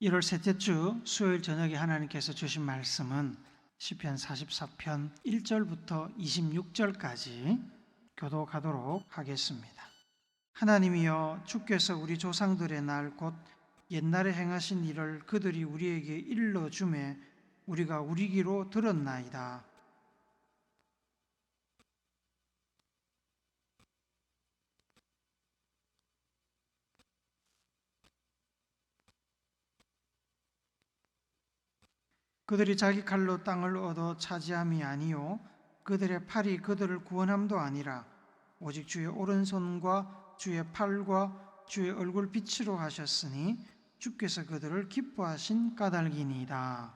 1월 셋째 주 수요일 저녁에 하나님께서 주신 말씀은 시편 44편 1절부터 26절까지 교독하도록 하겠습니다. 하나님이여, 주께서 우리 조상들의 날 곧 옛날에 행하신 일을 그들이 우리에게 일러주매 우리가 우리 귀로 들었나이다. 그들이 자기 칼로 땅을 얻어 차지함이 아니요 그들의 팔이 그들을 구원함도 아니라 오직 주의 오른손과 주의 팔과 주의 얼굴 빛으로 하셨으니 주께서 그들을 기뻐하신 까닭이니이다.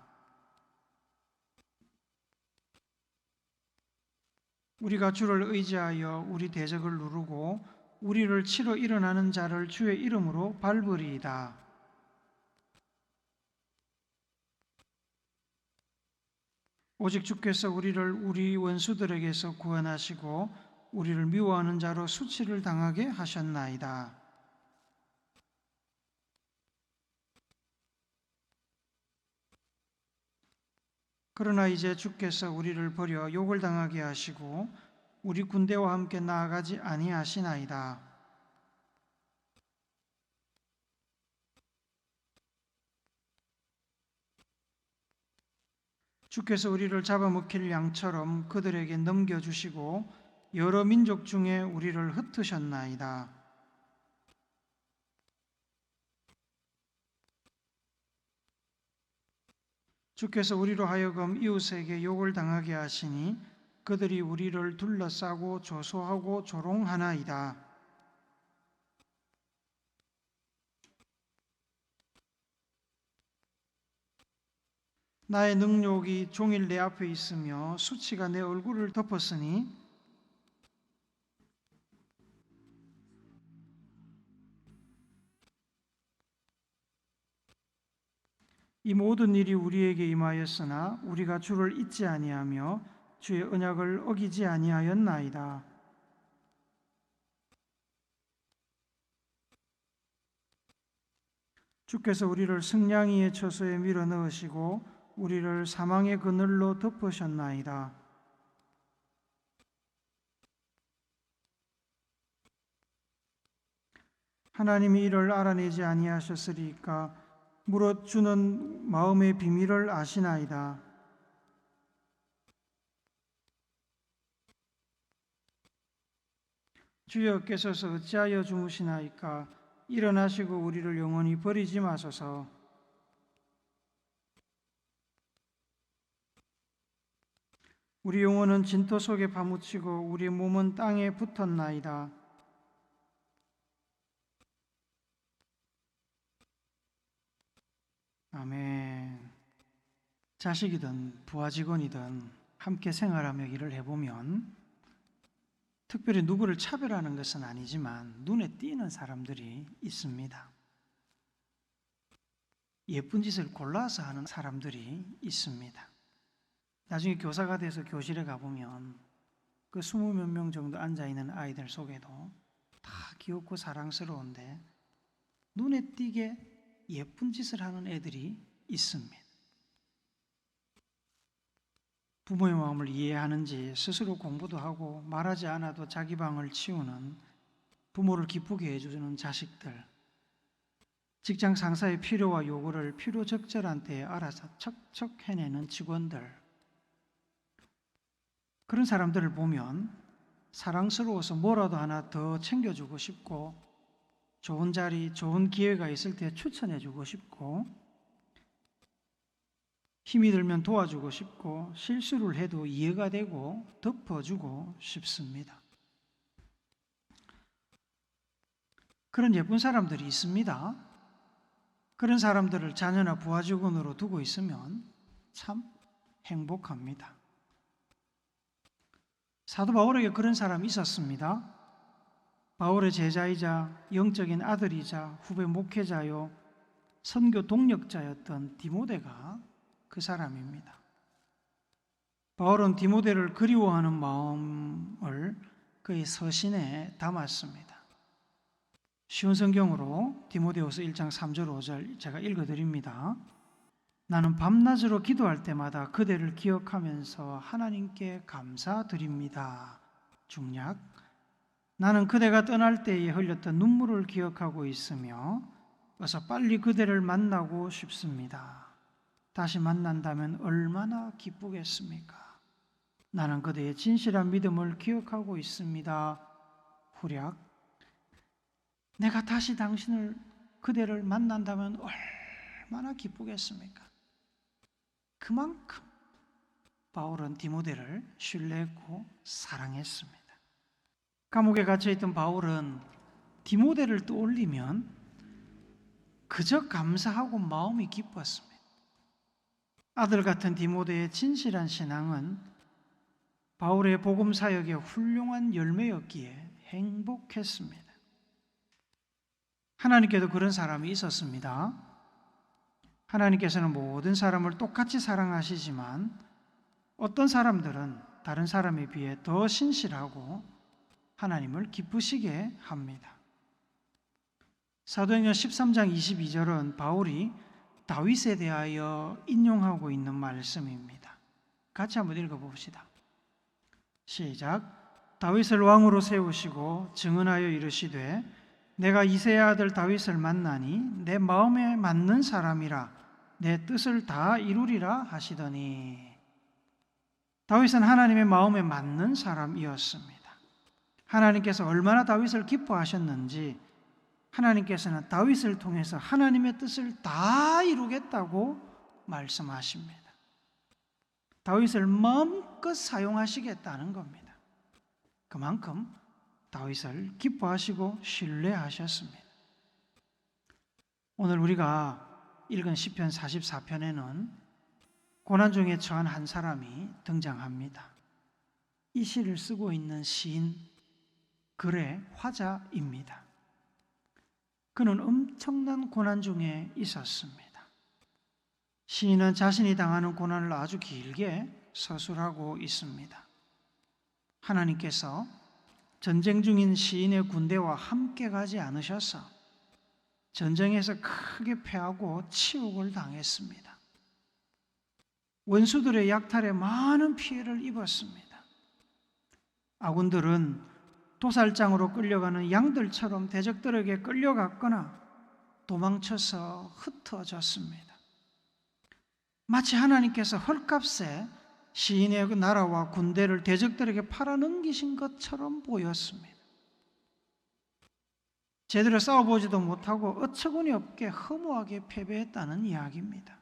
우리가 주를 의지하여 우리 대적을 누르고 우리를 치러 일어나는 자를 주의 이름으로 밟으리이다. 오직 주께서 우리를 우리 원수들에게서 구원하시고 우리를 미워하는 자로 수치를 당하게 하셨나이다. 그러나 이제 주께서 우리를 버려 욕을 당하게 하시고 우리 군대와 함께 나아가지 아니하시나이다. 주께서 우리를 잡아먹힐 양처럼 그들에게 넘겨주시고 여러 민족 중에 우리를 흩으셨나이다. 주께서 우리로 하여금 이웃에게 욕을 당하게 하시니 그들이 우리를 둘러싸고 조소하고 조롱하나이다. 나의 능욕이 종일 내 앞에 있으며 수치가 내 얼굴을 덮었으니 이 모든 일이 우리에게 임하였으나 우리가 주를 잊지 아니하며 주의 언약을 어기지 아니하였나이다. 주께서 우리를 승냥이의 처소에 밀어 넣으시고 우리를 사망의 그늘로 덮으셨나이다. 하나님이 이를 알아내지 아니하셨으리까 무릇 주는 마음의 비밀을 아시나이다. 주여, 깨소서 어찌하여 주무시나이까? 일어나시고 우리를 영원히 버리지 마소서. 우리 영혼은 진토 속에 파묻히고 우리 몸은 땅에 붙었나이다. 아멘. 자식이든 부하 직원이든 함께 생활하며 일을 해보면 특별히 누구를 차별하는 것은 아니지만 눈에 띄는 사람들이 있습니다. 예쁜 짓을 골라서 하는 사람들이 있습니다. 나중에 교사가 돼서 교실에 가보면 그 20몇 명 정도 앉아있는 아이들 속에도 다 귀엽고 사랑스러운데 눈에 띄게 예쁜 짓을 하는 애들이 있습니다. 부모의 마음을 이해하는지 스스로 공부도 하고 말하지 않아도 자기 방을 치우는 부모를 기쁘게 해주는 자식들, 직장 상사의 필요와 요구를 필요 적절한 때에 알아서 척척 해내는 직원들, 그런 사람들을 보면 사랑스러워서 뭐라도 하나 더 챙겨주고 싶고 좋은 자리, 좋은 기회가 있을 때 추천해주고 싶고 힘이 들면 도와주고 싶고 실수를 해도 이해가 되고 덮어주고 싶습니다. 그런 예쁜 사람들이 있습니다. 그런 사람들을 자녀나 부하 직원으로 두고 있으면 참 행복합니다. 사도 바울에게 그런 사람이 있었습니다. 바울의 제자이자 영적인 아들이자 후배 목회자요 선교 동력자였던 디모데가 그 사람입니다. 바울은 디모데를 그리워하는 마음을 그의 서신에 담았습니다. 쉬운 성경으로 디모데후서 1장 3절 5절 제가 읽어드립니다. 나는 밤낮으로 기도할 때마다 그대를 기억하면서 하나님께 감사드립니다. 중략, 나는 그대가 떠날 때에 흘렸던 눈물을 기억하고 있으며 어서 빨리 그대를 만나고 싶습니다. 다시 만난다면 얼마나 기쁘겠습니까? 나는 그대의 진실한 믿음을 기억하고 있습니다. 후략, 내가 다시 그대를 만난다면 얼마나 기쁘겠습니까? 그만큼 바울은 디모데를 신뢰했고 사랑했습니다. 감옥에 갇혀있던 바울은 디모데를 떠올리면 그저 감사하고 마음이 기뻤습니다. 아들 같은 디모데의 진실한 신앙은 바울의 복음 사역의 훌륭한 열매였기에 행복했습니다. 하나님께도 그런 사람이 있었습니다. 하나님께서는 모든 사람을 똑같이 사랑하시지만 어떤 사람들은 다른 사람에 비해 더 신실하고 하나님을 기쁘시게 합니다. 사도행전 13장 22절은 바울이 다윗에 대하여 인용하고 있는 말씀입니다. 같이 한번 읽어봅시다. 시작. 다윗을 왕으로 세우시고 증언하여 이르시되 내가 이새의 아들 다윗을 만나니 내 마음에 맞는 사람이라 내 뜻을 다 이루리라 하시더니, 다윗은 하나님의 마음에 맞는 사람이었습니다. 하나님께서 얼마나 다윗을 기뻐하셨는지 하나님께서는 다윗을 통해서 하나님의 뜻을 다 이루겠다고 말씀하십니다. 다윗을 마음껏 사용하시겠다는 겁니다. 그만큼 다윗을 기뻐하시고 신뢰하셨습니다. 오늘 우리가 읽은 시편 44편에는 고난 중에 처한 한 사람이 등장합니다. 이 시를 쓰고 있는 시인 글의 화자입니다. 그는 엄청난 고난 중에 있었습니다. 시인은 자신이 당하는 고난을 아주 길게 서술하고 있습니다. 하나님께서 전쟁 중인 시인의 군대와 함께 가지 않으셔서 전쟁에서 크게 패하고 치욕을 당했습니다. 원수들의 약탈에 많은 피해를 입었습니다. 아군들은 도살장으로 끌려가는 양들처럼 대적들에게 끌려갔거나 도망쳐서 흩어졌습니다. 마치 하나님께서 헐값에 시인의 그 나라와 군대를 대적들에게 팔아넘기신 것처럼 보였습니다. 제대로 싸워보지도 못하고 어처구니 없게 허무하게 패배했다는 이야기입니다.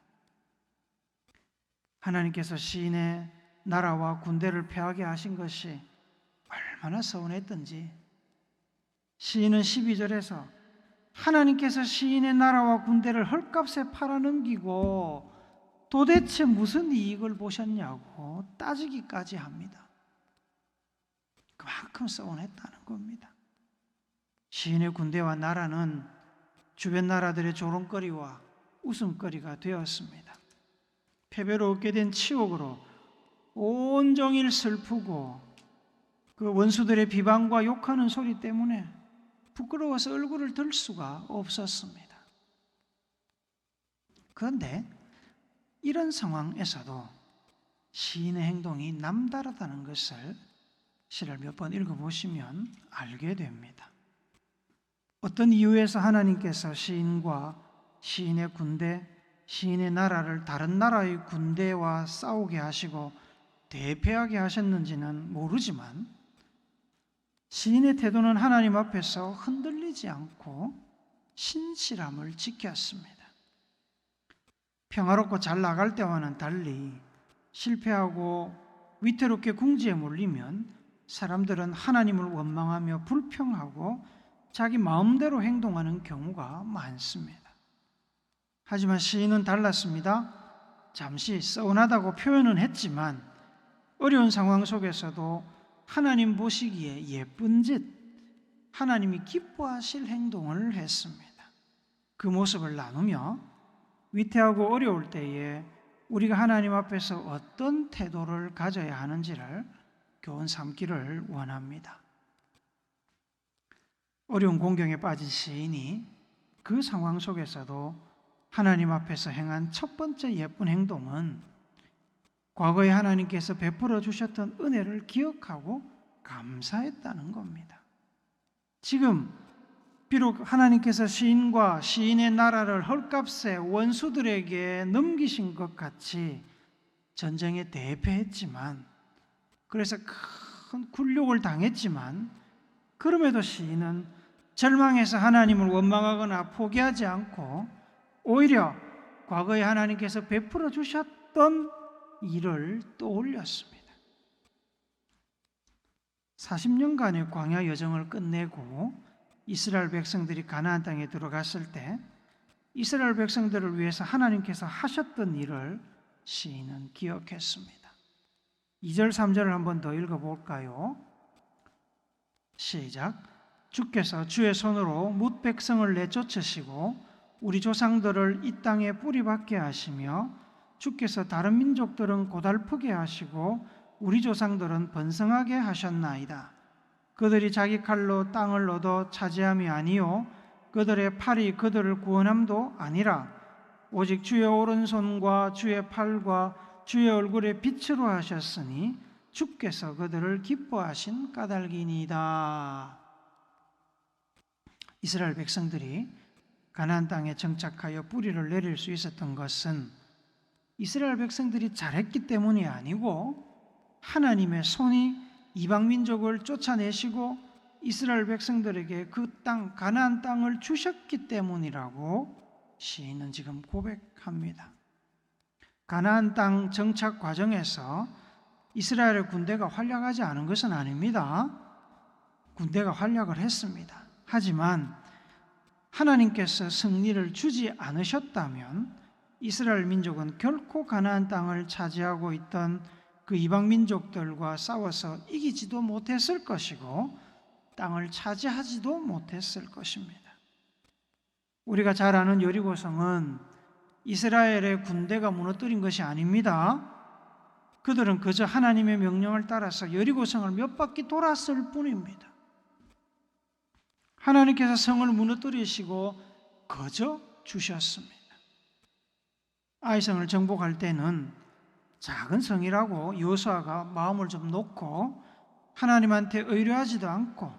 하나님께서 시인의 나라와 군대를 패하게 하신 것이 얼마나 서운했던지 시인은 12절에서 하나님께서 시인의 나라와 군대를 헐값에 팔아넘기고 도대체 무슨 이익을 보셨냐고 따지기까지 합니다. 그만큼 서운했다는 겁니다. 시인의 군대와 나라는 주변 나라들의 조롱거리와 웃음거리가 되었습니다. 패배로 얻게 된 치욕으로 온종일 슬프고 그 원수들의 비방과 욕하는 소리 때문에 부끄러워서 얼굴을 들 수가 없었습니다. 그런데 이런 상황에서도 시인의 행동이 남다르다는 것을 시를 몇 번 읽어보시면 알게 됩니다. 어떤 이유에서 하나님께서 시인과 시인의 군대, 시인의 나라를 다른 나라의 군대와 싸우게 하시고 대패하게 하셨는지는 모르지만 시인의 태도는 하나님 앞에서 흔들리지 않고 신실함을 지켰습니다. 평화롭고 잘 나갈 때와는 달리 실패하고 위태롭게 궁지에 몰리면 사람들은 하나님을 원망하며 불평하고 자기 마음대로 행동하는 경우가 많습니다. 하지만 시인은 달랐습니다. 잠시 서운하다고 표현은 했지만 어려운 상황 속에서도 하나님 보시기에 예쁜 짓, 하나님이 기뻐하실 행동을 했습니다. 그 모습을 나누며 위태하고 어려울 때에 우리가 하나님 앞에서 어떤 태도를 가져야 하는지를 교훈 삼기를 원합니다. 어려운 공경에 빠진 시인이 그 상황 속에서도 하나님 앞에서 행한 첫 번째 예쁜 행동은 과거에 하나님께서 베풀어 주셨던 은혜를 기억하고 감사했다는 겁니다. 지금 비록 하나님께서 시인과 시인의 나라를 헐값에 원수들에게 넘기신 것 같이 전쟁에 대패했지만, 그래서 큰 굴욕을 당했지만, 그럼에도 시인은 절망해서 하나님을 원망하거나 포기하지 않고 오히려 과거에 하나님께서 베풀어 주셨던 일을 떠올렸습니다. 40년간의 광야 여정을 끝내고 이스라엘 백성들이 가나안 땅에 들어갔을 때 이스라엘 백성들을 위해서 하나님께서 하셨던 일을 시인은 기억했습니다. 2절 3절을 한번 더 읽어볼까요? 시작. 주께서 주의 손으로 뭇 백성을 내쫓으시고 우리 조상들을 이 땅에 뿌리박게 하시며 주께서 다른 민족들은 고달프게 하시고 우리 조상들은 번성하게 하셨나이다. 그들이 자기 칼로 땅을 얻어 차지함이 아니요 그들의 팔이 그들을 구원함도 아니라 오직 주의 오른손과 주의 팔과 주의 얼굴의 빛으로 하셨으니 주께서 그들을 기뻐하신 까닭이니이다. 이스라엘 백성들이 가나안 땅에 정착하여 뿌리를 내릴 수 있었던 것은 이스라엘 백성들이 잘했기 때문이 아니고 하나님의 손이 이방 민족을 쫓아내시고 이스라엘 백성들에게 그 땅, 가나안 땅을 주셨기 때문이라고 시인은 지금 고백합니다. 가나안 땅 정착 과정에서 이스라엘의 군대가 활약하지 않은 것은 아닙니다. 군대가 활약을 했습니다. 하지만 하나님께서 승리를 주지 않으셨다면 이스라엘 민족은 결코 가나안 땅을 차지하고 있던 그 이방 민족들과 싸워서 이기지도 못했을 것이고 땅을 차지하지도 못했을 것입니다. 우리가 잘 아는 여리고성은 이스라엘의 군대가 무너뜨린 것이 아닙니다. 그들은 그저 하나님의 명령을 따라서 여리고성을 몇 바퀴 돌았을 뿐입니다. 하나님께서 성을 무너뜨리시고 거저 주셨습니다. 아이성을 정복할 때는 작은 성이라고 여호수아가 마음을 좀 놓고 하나님한테 의뢰하지도 않고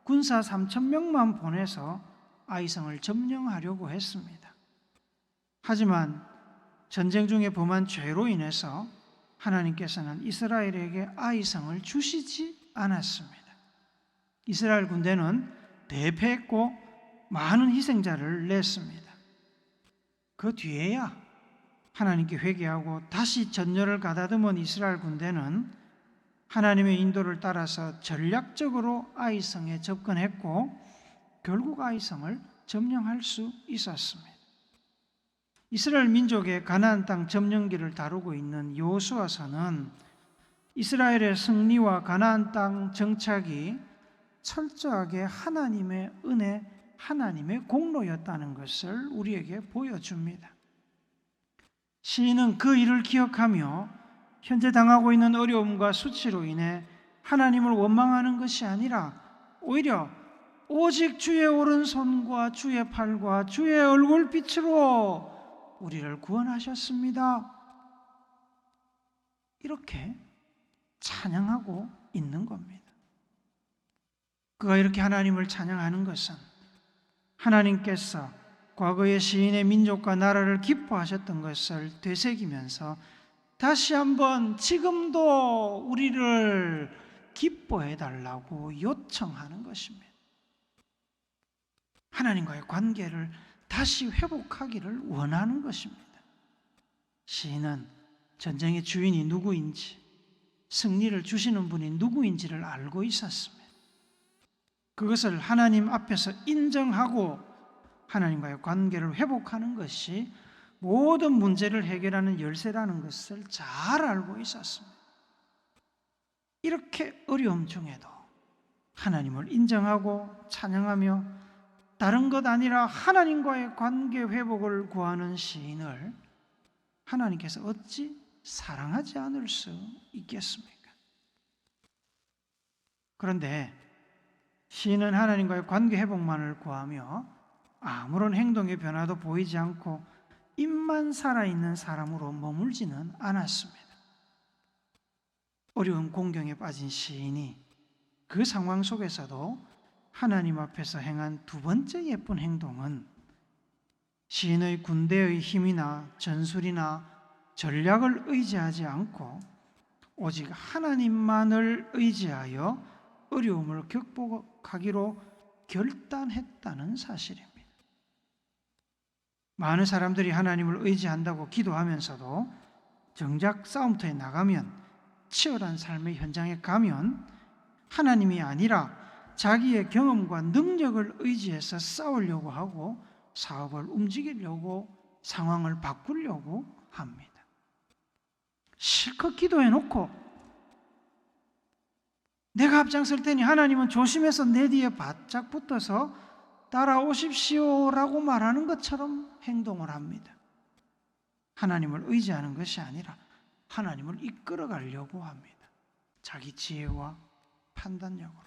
군사 3,000명만 보내서 아이성을 점령하려고 했습니다. 하지만 전쟁 중에 범한 죄로 인해서 하나님께서는 이스라엘에게 아이성을 주시지 않았습니다. 이스라엘 군대는 대패했고 많은 희생자를 냈습니다. 그 뒤에야 하나님께 회개하고 다시 전열을 가다듬은 이스라엘 군대는 하나님의 인도를 따라서 전략적으로 아이성에 접근했고 결국 아이성을 점령할 수 있었습니다. 이스라엘 민족의 가나안 땅 점령기를 다루고 있는 여호수아서는 이스라엘의 승리와 가나안 땅 정착이 철저하게 하나님의 은혜, 하나님의 공로였다는 것을 우리에게 보여줍니다. 시인은 그 일을 기억하며 현재 당하고 있는 어려움과 수치로 인해 하나님을 원망하는 것이 아니라 오히려 오직 주의 오른손과 주의 팔과 주의 얼굴빛으로 우리를 구원하셨습니다. 이렇게 찬양하고 있는 겁니다. 그가 이렇게 하나님을 찬양하는 것은 하나님께서 과거의 시인의 민족과 나라를 기뻐하셨던 것을 되새기면서 다시 한번 지금도 우리를 기뻐해 달라고 요청하는 것입니다. 하나님과의 관계를 다시 회복하기를 원하는 것입니다. 시인은 전쟁의 주인이 누구인지, 승리를 주시는 분이 누구인지를 알고 있었습니다. 그것을 하나님 앞에서 인정하고 하나님과의 관계를 회복하는 것이 모든 문제를 해결하는 열쇠라는 것을 잘 알고 있었습니다. 이렇게 어려움 중에도 하나님을 인정하고 찬양하며 다른 것 아니라 하나님과의 관계 회복을 구하는 시인을 하나님께서 어찌 사랑하지 않을 수 있겠습니까? 그런데 시인은 하나님과의 관계 회복만을 구하며 아무런 행동의 변화도 보이지 않고 입만 살아있는 사람으로 머물지는 않았습니다. 어려운 공경에 빠진 시인이 그 상황 속에서도 하나님 앞에서 행한 두 번째 예쁜 행동은 시인의 군대의 힘이나 전술이나 전략을 의지하지 않고 오직 하나님만을 의지하여 어려움을 극복하기로 결단했다는 사실입니다. 많은 사람들이 하나님을 의지한다고 기도하면서도 정작 싸움터에 나가면, 치열한 삶의 현장에 가면 하나님이 아니라 자기의 경험과 능력을 의지해서 싸우려고 하고 사업을 움직이려고, 상황을 바꾸려고 합니다. 실컷 기도해놓고 내가 앞장설 테니 하나님은 조심해서 내 뒤에 바짝 붙어서 따라오십시오라고 말하는 것처럼 행동을 합니다. 하나님을 의지하는 것이 아니라 하나님을 이끌어 가려고 합니다. 자기 지혜와 판단력으로.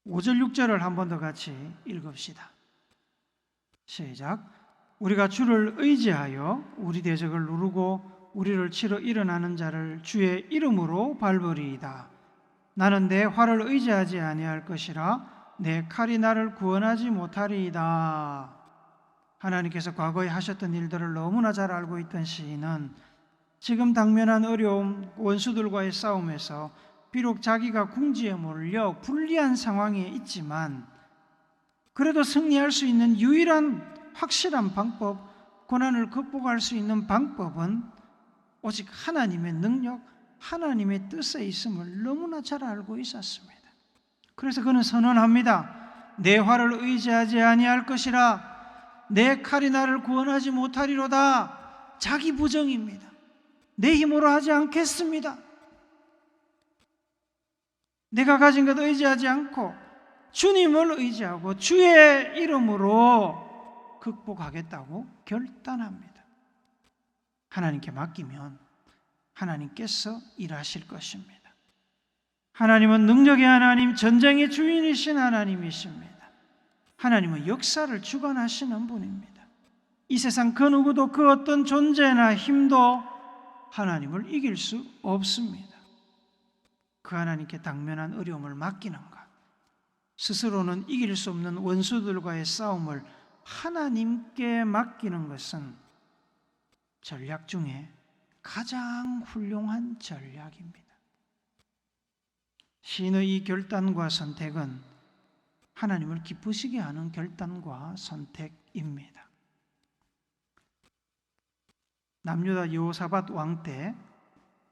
5절 6절을 한 번 더 같이 읽읍시다. 시작. 우리가 주를 의지하여 우리 대적을 누르고 우리를 치러 일어나는 자를 주의 이름으로 밟으리이다. 나는 내 활을 의지하지 아니할 것이라 내 칼이 나를 구원하지 못하리이다. 하나님께서 과거에 하셨던 일들을 너무나 잘 알고 있던 시인은 지금 당면한 어려움, 원수들과의 싸움에서 비록 자기가 궁지에 몰려 불리한 상황에 있지만 그래도 승리할 수 있는 유일한 확실한 방법, 고난을 극복할 수 있는 방법은 오직 하나님의 능력, 하나님의 뜻에 있음을 너무나 잘 알고 있었습니다. 그래서 그는 선언합니다. 내 활을 의지하지 아니할 것이라 내 칼이 나를 구원하지 못하리로다. 자기 부정입니다. 내 힘으로 하지 않겠습니다. 내가 가진 것 의지하지 않고 주님을 의지하고 주의 이름으로 극복하겠다고 결단합니다. 하나님께 맡기면 하나님께서 일하실 것입니다. 하나님은 능력의 하나님, 전쟁의 주인이신 하나님이십니다. 하나님은 역사를 주관하시는 분입니다. 이 세상 그 누구도 그 어떤 존재나 힘도 하나님을 이길 수 없습니다. 그 하나님께 당면한 어려움을 맡기는 것, 스스로는 이길 수 없는 원수들과의 싸움을 하나님께 맡기는 것은 전략 중에 가장 훌륭한 전략입니다. 시인의 이 결단과 선택은 하나님을 기쁘시게 하는 결단과 선택입니다. 남유다 여호사밧 왕 때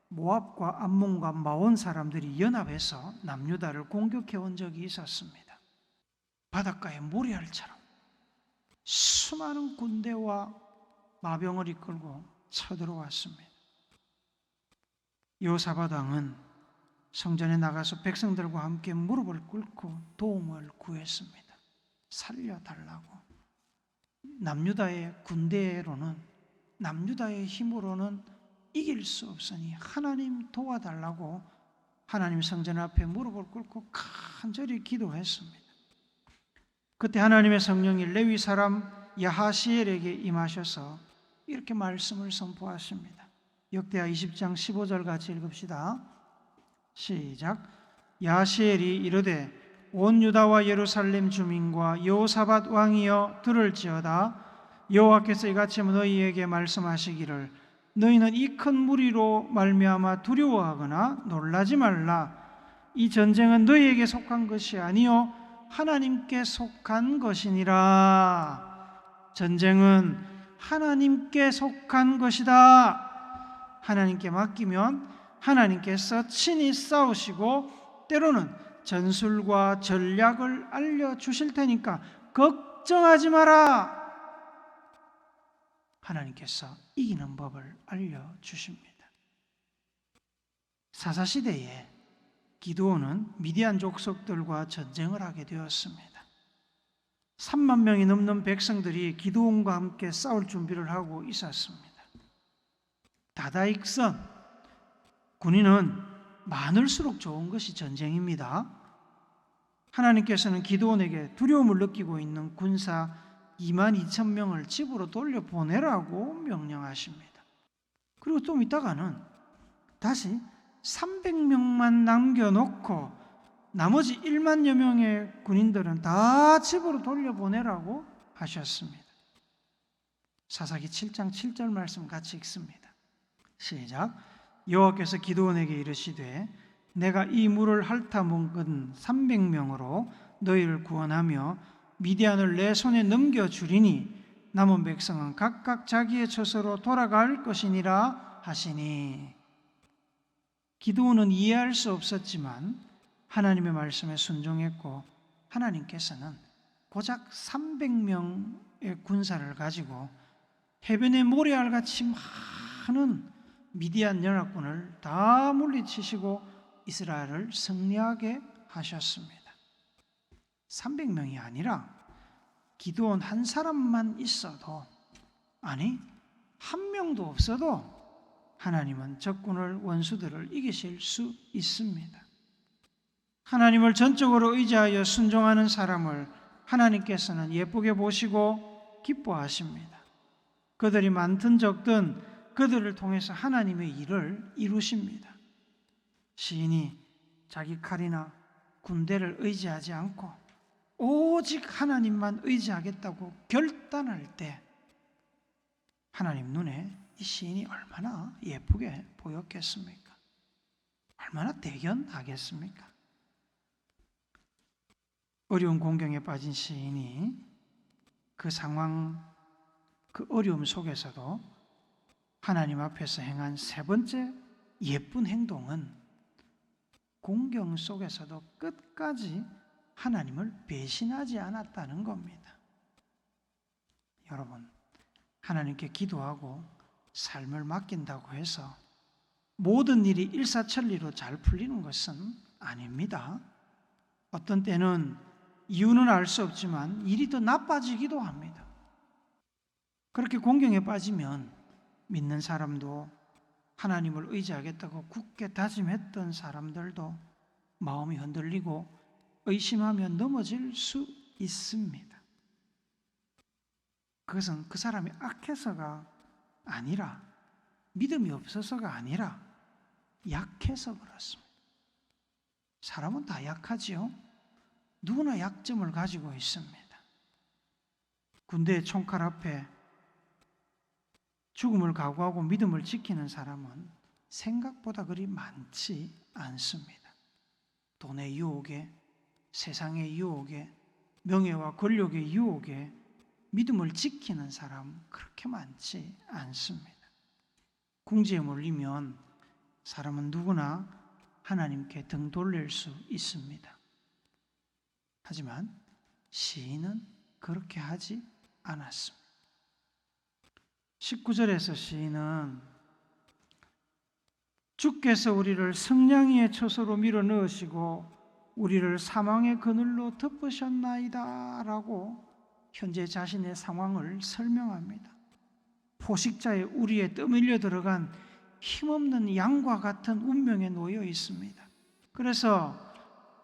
모압과 암몬과 마온 사람들이 연합해서 남유다를 공격해 온 적이 있었습니다. 바닷가의 모래알처럼 수많은 군대와 마병을 이끌고 쳐들어왔습니다. 여호사밧 왕은 성전에 나가서 백성들과 함께 무릎을 꿇고 도움을 구했습니다. 살려달라고. 남유다의 군대로는, 남유다의 힘으로는 이길 수 없으니 하나님 도와달라고 하나님 성전 앞에 무릎을 꿇고 간절히 기도했습니다. 그때 하나님의 성령이 레위 사람 야하시엘에게 임하셔서 이렇게 말씀을 선포하십니다. 역대하 20장 15절 같이 읽읍시다. 시작. 야하시엘이 이르되 온 유다와 예루살렘 주민과 여호사밧 왕이여 들을지어다. 여호와께서 이같이 너희에게 말씀하시기를 너희는 이 큰 무리로 말미암아 두려워하거나 놀라지 말라. 이 전쟁은 너희에게 속한 것이 아니요 하나님께 속한 것이니라. 전쟁은 하나님께 속한 것이다. 하나님께 맡기면 하나님께서 친히 싸우시고 때로는 전술과 전략을 알려주실 테니까 걱정하지 마라. 하나님께서 이기는 법을 알려주십니다. 사사시대에 기드온은 미디안 족속들과 전쟁을 하게 되었습니다. 3만 명이 넘는 백성들이 기드온과 함께 싸울 준비를 하고 있었습니다. 다다익선, 군인은 많을수록 좋은 것이 전쟁입니다. 하나님께서는 기드온에게 두려움을 느끼고 있는 군사 22,000명을 집으로 돌려보내라고 명령하십니다. 그리고 좀 있다가는 다시 300명만 남겨놓고 나머지 1만여 명의 군인들은 다 집으로 돌려보내라고 하셨습니다. 사사기 7장 7절 말씀 같이 읽습니다. 시작. 여호와께서 기드온에게 이르시되 내가 이 물을 핥아 먹은 300명으로 너희를 구원하며 미디안을 내 손에 넘겨주리니 남은 백성은 각각 자기의 처소로 돌아갈 것이니라 하시니. 기드온은 이해할 수 없었지만 하나님의 말씀에 순종했고 하나님께서는 고작 300명의 군사를 가지고 해변의 모래알같이 많은 미디안 연합군을 다 물리치시고 이스라엘을 승리하게 하셨습니다. 300명이 아니라 기드온 한 사람만 있어도, 아니 한 명도 없어도 하나님은 적군을, 원수들을 이기실 수 있습니다. 하나님을 전적으로 의지하여 순종하는 사람을 하나님께서는 예쁘게 보시고 기뻐하십니다. 그들이 많든 적든 그들을 통해서 하나님의 일을 이루십니다. 시인이 자기 칼이나 군대를 의지하지 않고 오직 하나님만 의지하겠다고 결단할 때 하나님 눈에 이 시인이 얼마나 예쁘게 보였겠습니까? 얼마나 대견하겠습니까? 어려운 공경에 빠진 시인이 그 상황, 그 어려움 속에서도 하나님 앞에서 행한 세 번째 예쁜 행동은 공경 속에서도 끝까지 하나님을 배신하지 않았다는 겁니다. 여러분, 하나님께 기도하고 삶을 맡긴다고 해서 모든 일이 일사천리로 잘 풀리는 것은 아닙니다. 어떤 때는 이유는 알 수 없지만 일이 더 나빠지기도 합니다. 그렇게 공경에 빠지면 믿는 사람도, 하나님을 의지하겠다고 굳게 다짐했던 사람들도 마음이 흔들리고 의심하며 넘어질 수 있습니다. 그것은 그 사람이 악해서가 아니라, 믿음이 없어서가 아니라 약해서 그렇습니다. 사람은 다 약하지요. 누구나 약점을 가지고 있습니다. 군대의 총칼 앞에 죽음을 각오하고 믿음을 지키는 사람은 생각보다 그리 많지 않습니다. 돈의 유혹에, 세상의 유혹에, 명예와 권력의 유혹에 믿음을 지키는 사람 그렇게 많지 않습니다. 궁지에 몰리면 사람은 누구나 하나님께 등 돌릴 수 있습니다. 하지만 시인은 그렇게 하지 않았습니다. 19절에서 시인은 주께서 우리를 승냥이의 처소로 밀어 넣으시고 우리를 사망의 그늘로 덮으셨나이다 라고 현재 자신의 상황을 설명합니다. 포식자의 우리에 떠밀려 들어간 힘없는 양과 같은 운명에 놓여 있습니다. 그래서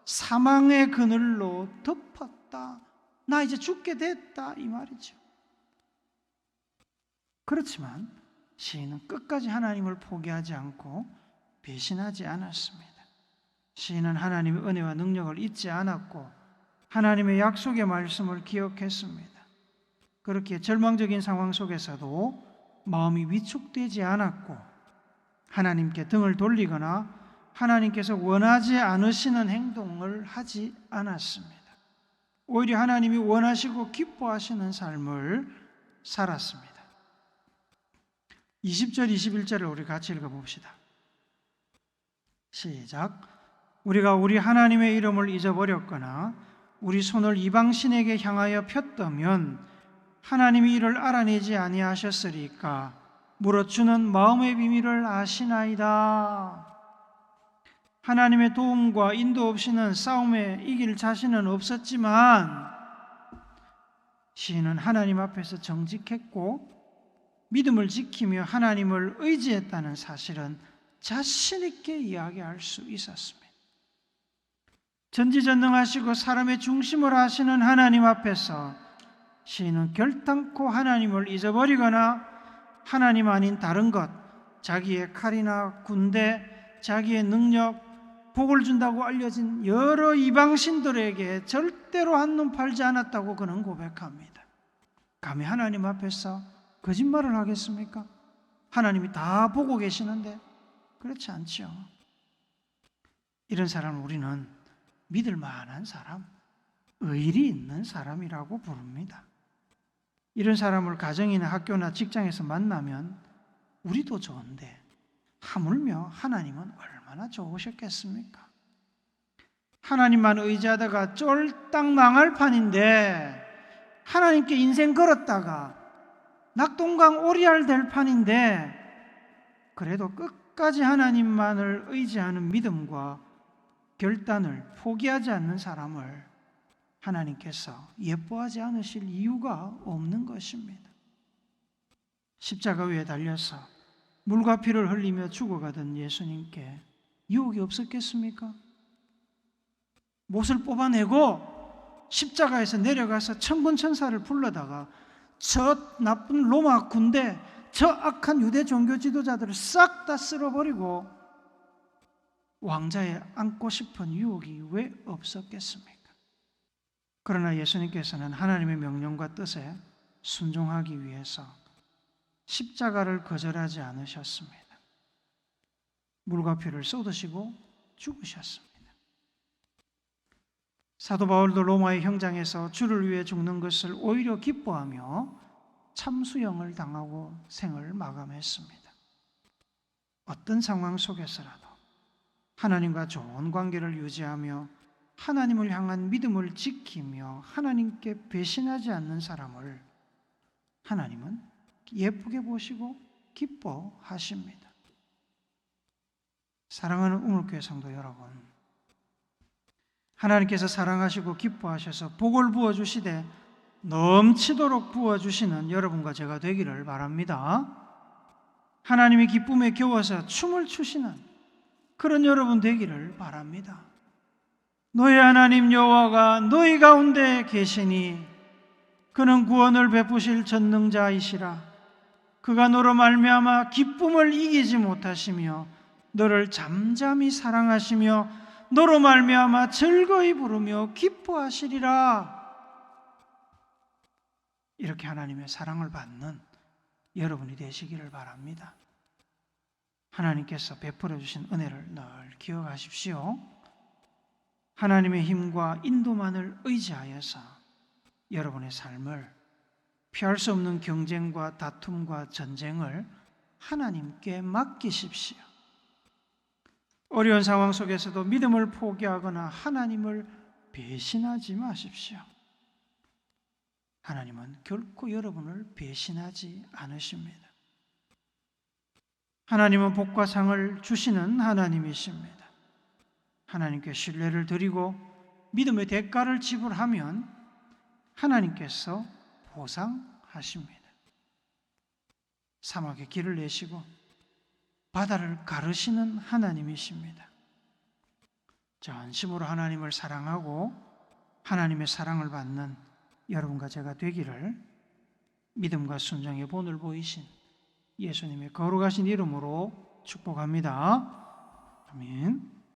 사망의 그늘로 덮었다, 나 이제 죽게 됐다, 이 말이죠. 그렇지만 시인은 끝까지 하나님을 포기하지 않고 배신하지 않았습니다. 시인은 하나님의 은혜와 능력을 잊지 않았고 하나님의 약속의 말씀을 기억했습니다. 그렇게 절망적인 상황 속에서도 마음이 위축되지 않았고 하나님께 등을 돌리거나 하나님께서 원하지 않으시는 행동을 하지 않았습니다. 오히려 하나님이 원하시고 기뻐하시는 삶을 살았습니다. 20절, 21절을 우리 같이 읽어봅시다. 시작. 우리가 우리 하나님의 이름을 잊어버렸거나 우리 손을 이방신에게 향하여 폈다면 하나님이 이를 알아내지 아니하셨으리까 물어주는 마음의 비밀을 아시나이다. 하나님의 도움과 인도 없이는 싸움에 이길 자신은 없었지만 시인은 하나님 앞에서 정직했고 믿음을 지키며 하나님을 의지했다는 사실은 자신 있게 이야기할 수 있었습니다. 전지전능하시고 사람의 중심을 하시는 하나님 앞에서 시인은 결단코 하나님을 잊어버리거나 하나님 아닌 다른 것, 자기의 칼이나 군대, 자기의 능력, 복을 준다고 알려진 여러 이방신들에게 절대로 한눈 팔지 않았다고 그는 고백합니다. 감히 하나님 앞에서 거짓말을 하겠습니까? 하나님이 다 보고 계시는데 그렇지 않죠. 이런 사람을 우리는 믿을 만한 사람, 의리 있는 사람이라고 부릅니다. 이런 사람을 가정이나 학교나 직장에서 만나면 우리도 좋은데 하물며 하나님은 얼마나 좋으셨겠습니까? 하나님만 의지하다가 쫄딱 망할 판인데, 하나님께 인생 걸었다가 낙동강 오리알 될 판인데, 그래도 끝까지 하나님만을 의지하는 믿음과 결단을 포기하지 않는 사람을 하나님께서 예뻐하지 않으실 이유가 없는 것입니다. 십자가 위에 달려서 물과 피를 흘리며 죽어가던 예수님께 유혹이 없었겠습니까? 못을 뽑아내고 십자가에서 내려가서 천군천사를 불러다가 저 나쁜 로마 군대, 저 악한 유대 종교 지도자들을 싹 다 쓸어버리고 왕자에 앉고 싶은 유혹이 왜 없었겠습니까? 그러나 예수님께서는 하나님의 명령과 뜻에 순종하기 위해서 십자가를 거절하지 않으셨습니다. 물과 피를 쏟으시고 죽으셨습니다. 사도 바울도 로마의 형장에서 주를 위해 죽는 것을 오히려 기뻐하며 참수형을 당하고 생을 마감했습니다. 어떤 상황 속에서라도 하나님과 좋은 관계를 유지하며 하나님을 향한 믿음을 지키며 하나님께 배신하지 않는 사람을 하나님은 예쁘게 보시고 기뻐하십니다. 사랑하는 우물교회 성도 여러분, 하나님께서 사랑하시고 기뻐하셔서 복을 부어주시되 넘치도록 부어주시는 여러분과 제가 되기를 바랍니다. 하나님이 기쁨에 겨워서 춤을 추시는 그런 여러분 되기를 바랍니다. 너희 하나님 여호와가 너희 가운데 계시니 그는 구원을 베푸실 전능자이시라. 그가 너로 말미암아 기쁨을 이기지 못하시며 너를 잠잠히 사랑하시며 너로 말미암아 즐거이 부르며 기뻐하시리라. 이렇게 하나님의 사랑을 받는 여러분이 되시기를 바랍니다. 하나님께서 베풀어 주신 은혜를 늘 기억하십시오. 하나님의 힘과 인도만을 의지하여서 여러분의 삶을 피할 수 없는 경쟁과 다툼과 전쟁을 하나님께 맡기십시오. 어려운 상황 속에서도 믿음을 포기하거나 하나님을 배신하지 마십시오. 하나님은 결코 여러분을 배신하지 않으십니다. 하나님은 복과 상을 주시는 하나님이십니다. 하나님께 신뢰를 드리고 믿음의 대가를 지불하면 하나님께서 보상하십니다. 사막에 길을 내시고 바다를 가르시는 하나님이십니다. 전심으로 하나님을 사랑하고 하나님의 사랑을 받는 여러분과 제가 되기를 믿음과 순종의 본을 보이신 예수님의 거룩하신 이름으로 축복합니다. 아멘.